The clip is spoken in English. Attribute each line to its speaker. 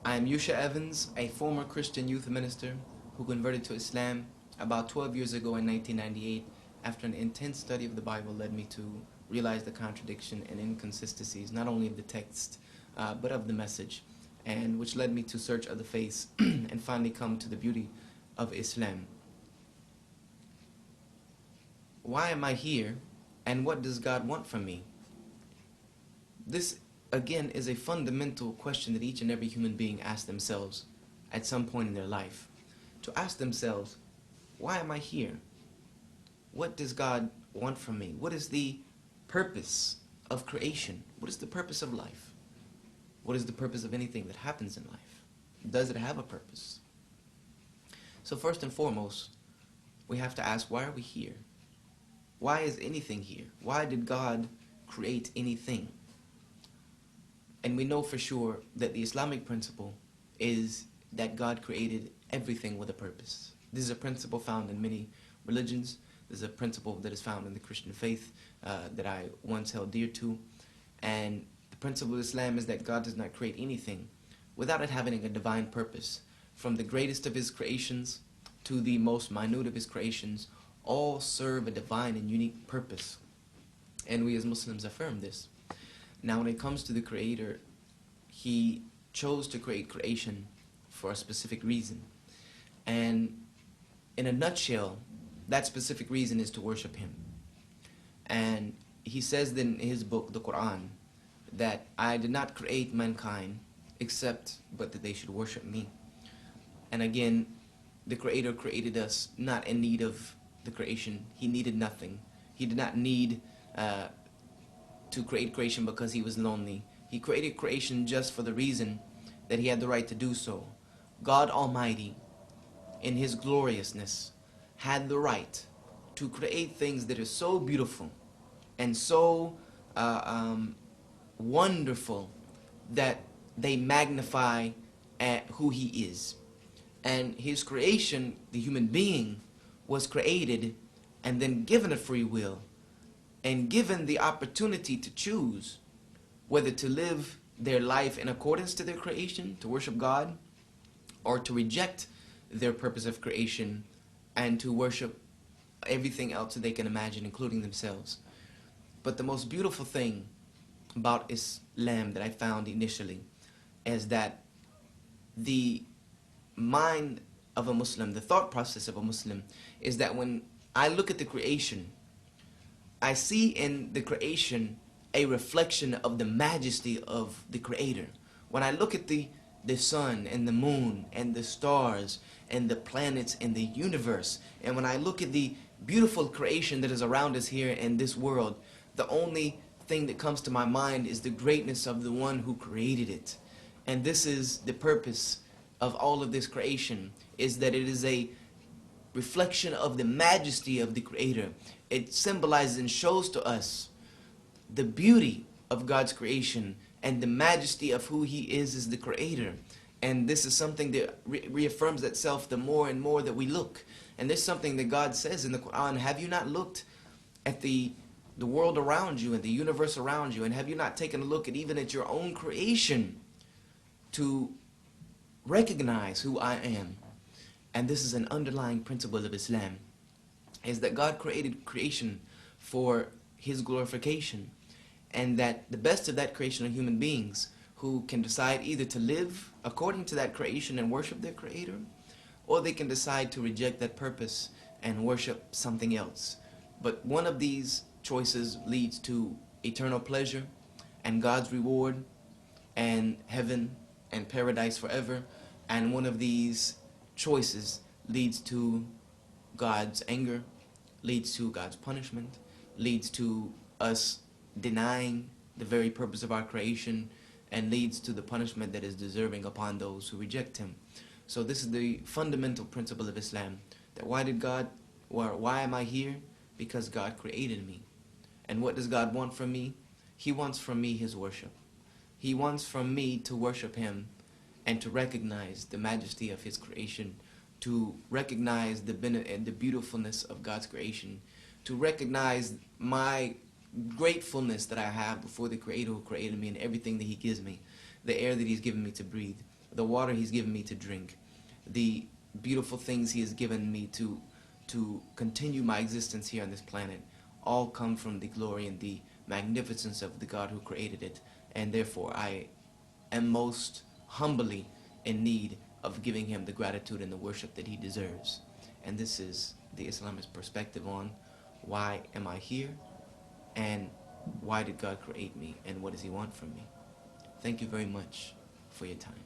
Speaker 1: I am Yusha Evans, a former Christian youth minister who converted to Islam about 12 years ago in 1998 after an intense study of the Bible led me to realize the contradiction and inconsistencies not only of the text but of the message, and which led me to search other faiths and finally come to the beauty of Islam. Why am I here, and what does God want from me? This, again, is a fundamental question that each and every human being asks themselves at some point in their life. To ask themselves, why am I here? What does God want from me? What is the purpose of creation? What is the purpose of life? What is the purpose of anything that happens in life? Does it have a purpose? So first and foremost, we have to ask, why are we here? Why is anything here? Why did God create anything? And we know for sure that the Islamic principle is that God created everything with a purpose. This is a principle found in many religions. This is a principle that is found in the Christian faith that I once held dear to. And the principle of Islam is that God does not create anything without it having a divine purpose. From the greatest of his creations to the most minute of his creations, all serve a divine and unique purpose. And we as Muslims affirm this. Now, when it comes to the Creator, he chose to create creation for a specific reason. And in a nutshell, that specific reason is to worship him. And he says in his book, the Quran, that I did not create mankind except but that they should worship me. And again, the Creator created us not in need of the creation. He needed nothing. He did not need to create creation because he was lonely. He created creation just for the reason that he had the right to do so. God Almighty, in his gloriousness, had the right to create things that are so beautiful and so wonderful that they magnify who he is. And his creation, the human being, was created and then given a free will and given the opportunity to choose whether to live their life in accordance to their creation, to worship God, or to reject their purpose of creation and to worship everything else that they can imagine, including themselves. But the most beautiful thing about Islam that I found initially is that the mind of a Muslim, the thought process of a Muslim, is that when I look at the creation, I see in the creation a reflection of the majesty of the Creator. When I look at the sun and the moon and the stars and the planets and the universe, and when I look at the beautiful creation that is around us here in this world, the only thing that comes to my mind is the greatness of the one who created it. And this is the purpose of all of this creation, is that it is a reflection of the majesty of the Creator. It symbolizes and shows to us the beauty of God's creation and the majesty of who he is as the Creator. And this is something that reaffirms itself the more and more that we look. And this is something that God says in the Quran, have you not looked at the world around you and the universe around you, and have you not taken a look at even at your own creation to recognize who I am? And this is an underlying principle of Islam, is that God created creation for his glorification, and that the best of that creation are human beings who can decide either to live according to that creation and worship their Creator, or they can decide to reject that purpose and worship something else. But one of these choices leads to eternal pleasure and God's reward and heaven and paradise forever, and one of these choices leads to God's anger, leads to God's punishment, leads to us denying the very purpose of our creation, and leads to the punishment that is deserving upon those who reject him. So this is the fundamental principle of Islam, that why am I here? Because God created me. And what does God want from me? He wants from me his worship. He wants from me to worship him and to recognize the majesty of his creation, to recognize the beautifulness of God's creation, to recognize my gratefulness that I have before the Creator who created me and everything that he gives me, the air that he's given me to breathe, the water he's given me to drink, the beautiful things he has given me to continue my existence here on this planet, all come from the glory and the magnificence of the God who created it. And therefore I am most humbly in need of giving him the gratitude and the worship that he deserves. And this is the Islamist perspective on why am I here, and why did God create me, and what does he want from me. Thank you very much for your time.